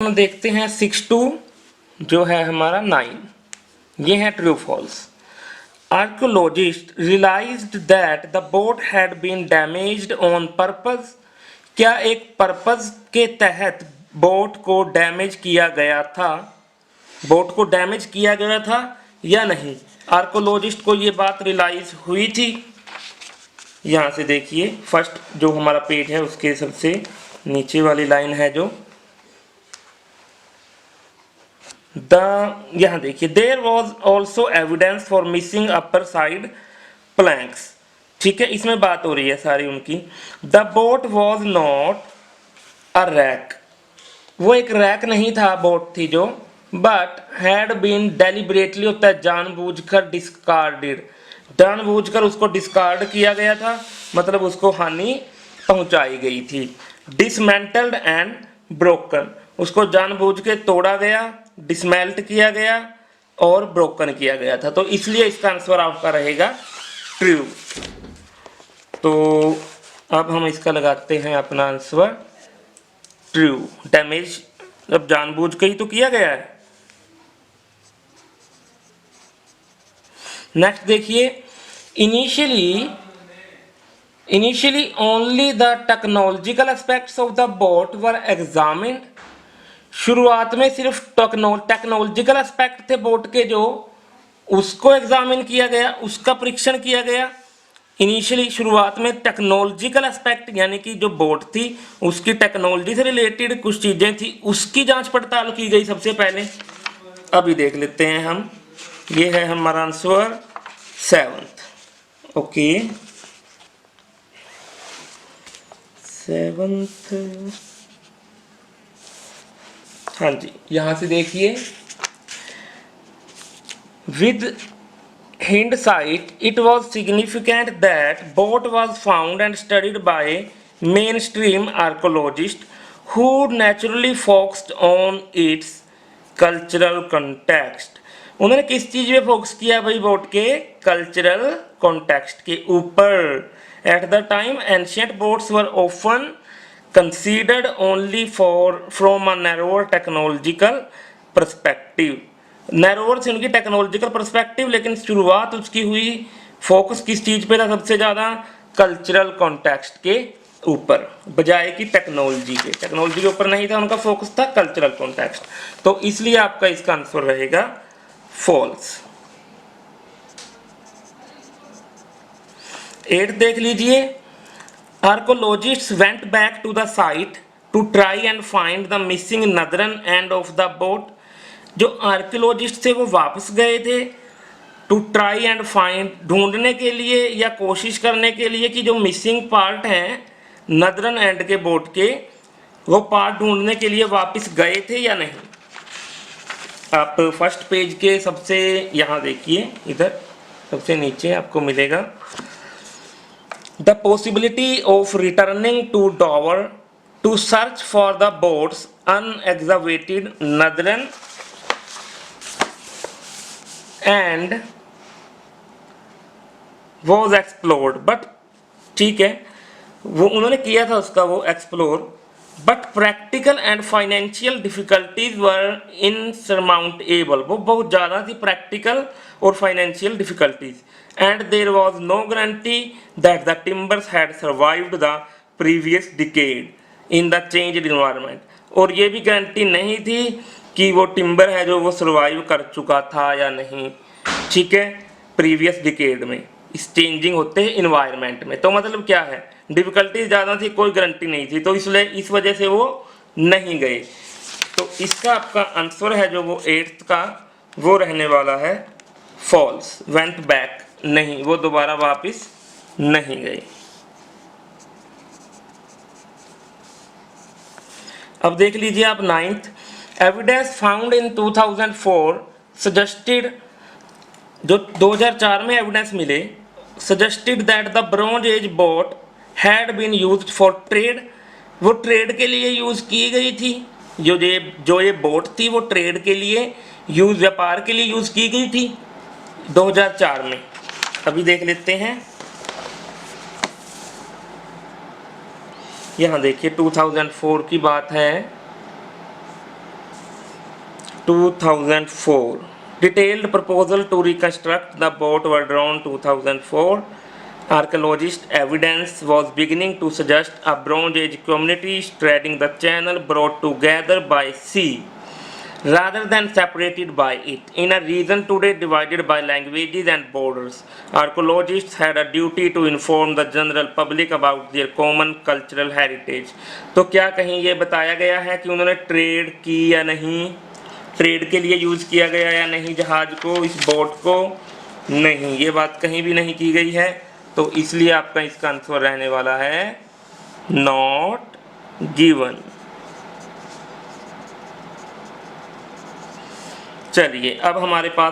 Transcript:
हम देखते हैं 6 टू जो है हमारा 9, ये है true false. Archaeologist realised that the boat had been damaged on purpose. क्या एक पर्पस के तहत बोट को डैमेज किया गया था, बोट को डैमेज किया गया था या नहीं? आर्कोलॉजिस्ट को ये बात रियलाइज हुई थी। यहाँ से देखिए फर्स्ट जो हमारा पेज है उसके सबसे नीचे वाली लाइन है जो यहाँ देखिए, there was also evidence for missing upper side planks. ठीक है, इसमें बात हो रही है सारी उनकी। The boat was not a wreck, वो एक रैक नहीं था, बोट थी जो, बट हैड बीन डेलिबरेटली होता है जानबूझकर, डिस्कार्डेड, जानबूझकर उसको डिस्कार्ड किया गया था, मतलब उसको हानि पहुंचाई गई थी। डिसमेंटल्ड एंड ब्रोकन, उसको जानबूझ के तोड़ा गया, डिसमेल्ट किया गया और ब्रोकन किया गया था, तो इसलिए इसका आंसर आपका रहेगा ट्रू। तो अब हम इसका लगाते हैं अपना आंसर ट्रू। डैमेज अब जानबूझ के ही तो किया गया है। नेक्स्ट देखिए, initially only the technological aspects of the boat were examined. शुरुआत में सिर्फ टेक्नोलॉजिकल एस्पेक्ट थे बोट के जो, उसको एग्जामिन किया गया, उसका परीक्षण किया गया। इनिशियली शुरुआत में टेक्नोलॉजिकल एस्पेक्ट यानी कि जो बोट थी उसकी टेक्नोलॉजी से रिलेटेड कुछ चीजें थी, उसकी जांच पड़ताल की गई सबसे पहले। अभी देख लेते हैं हम, ये है हमारा आंसर 7th। ओके 7th, हाँ जी, यहां से देखिए, with hindsight it was significant that boat was found and studied by mainstream archaeologists who naturally focused on its cultural context। उन्होंने किस चीज में फोकस किया भाई? बोट के कल्चरल कॉन्टेक्स्ट के ऊपर। At the time ancient boats were often considered only from a narrower technological perspective। Narrower से उनकी टेक्नोलॉजिकल पर्सपेक्टिव, लेकिन शुरुआत उसकी हुई, फोकस किस चीज पे था सबसे ज्यादा? कल्चरल कॉन्टेक्स्ट के ऊपर, बजाय कि टेक्नोलॉजी के। टेक्नोलॉजी के ऊपर नहीं था उनका फोकस, था कल्चरल कॉन्टेक्स्ट। तो इसलिए आपका इसका आंसर रहेगा फॉल्स। 8 देख लीजिए, archaeologists went back to the site to try and find the missing northern end of the boat. जो आर्कियोलॉजिस्ट थे वो वापस गए थे टू ट्राई एंड फाइंड, ढूंढने के लिए या कोशिश करने के लिए कि जो मिसिंग पार्ट हैं नदरन एंड के बोट के, वो पार्ट ढूंढने के लिए वापस गए थे या नहीं। आप फर्स्ट पेज के सबसे यहाँ देखिए, इधर सबसे नीचे आपको मिलेगा the possibility of returning to Dover to search for the boat's unexcavated northern end was explored. But ठीक है, वो उन्होंने किया था उसका वो explore, but practical and financial difficulties were insurmountable. वो बहुत ज़्यादा थी प्रैक्टिकल और financial difficulties. And there was no guarantee that the timbers had survived the previous decade in the changed environment. और ये भी गारंटी नहीं थी कि वो टिम्बर है जो वो सर्वाइव कर चुका था या नहीं, ठीक है, प्रीवियस डिकेड में, इस चेंजिंग होते हैं इन्वायरमेंट में। तो मतलब क्या है, डिफिकल्टी ज़्यादा थी, कोई गारंटी नहीं थी, तो इसलिए इस वजह से वो नहीं गए। तो इसका आपका आंसर है जो वो 8th का, वो रहने वाला है फॉल्स। वेंट बैक, नहीं, वो दोबारा वापस नहीं गए। अब देख लीजिए आप 9th, evidence found in 2004 suggested, जो 2004 में एविडेंस मिले, suggested that the bronze age boat had been used for trade. वो ट्रेड के लिए यूज की गई थी, जो ये बोट थी वो ट्रेड के लिए यूज, व्यापार के लिए यूज की गई थी 2004 में। अभी देख लेते हैं, यहाँ देखिए 2004 की बात है। 2004. Detailed proposal to reconstruct the boat were drawn 2004. Archaeologist evidence was beginning to suggest a Bronze Age community straddling the channel, brought together by sea rather than separated by it. In a region today divided by languages and borders, archaeologists had a duty to inform the general public about their common cultural heritage. तो क्या कहीं ये बताया गया है कि उन्होंने trade की या नहीं, ट्रेड के लिए यूज किया गया या नहीं जहाज को, इस बोट को? नहीं, ये बात कहीं भी नहीं की गई है, तो इसलिए आपका इसका आंसर रहने वाला है नॉट गिवन। चलिए अब हमारे पास